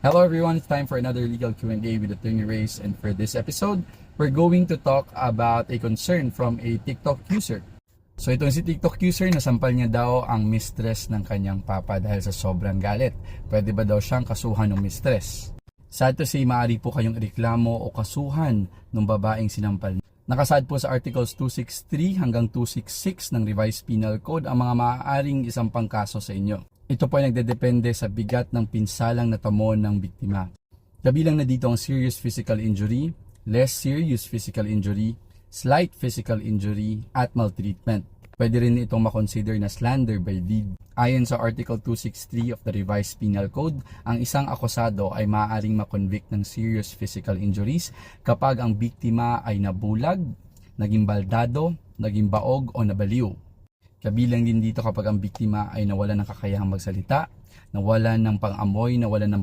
Hello everyone, it's time for another legal Q&A with Attorney Reyes, and for this episode, we're going to talk about a concern from a TikTok user. So itong si TikTok user, nasampal niya daw ang mistress ng kanyang papa dahil sa sobrang galit. Pwede ba daw siyang kasuhan ng mistress? Sad to say, maaari po kayong reklamo o kasuhan ng babaeng sinampal. Nakasad po sa Articles 263 hanggang 266 ng Revised Penal Code ang mga maaaring isampang kaso sa inyo. Ito po ay nagdedepende sa bigat ng pinsalang natamo ng biktima. Kabilang na dito ang serious physical injury, less serious physical injury, slight physical injury, at maltreatment. Pwede rin itong makonsider na slander by deed. Ayon sa Article 263 of the Revised Penal Code, ang isang akusado ay maaaring makonvict ng serious physical injuries kapag ang biktima ay nabulag, naging baldado, naging baog o nabaliw. Kabilang din dito kapag ang biktima ay nawalan ng kakayahang magsalita, nawalan ng pang-amoy, nawalan ng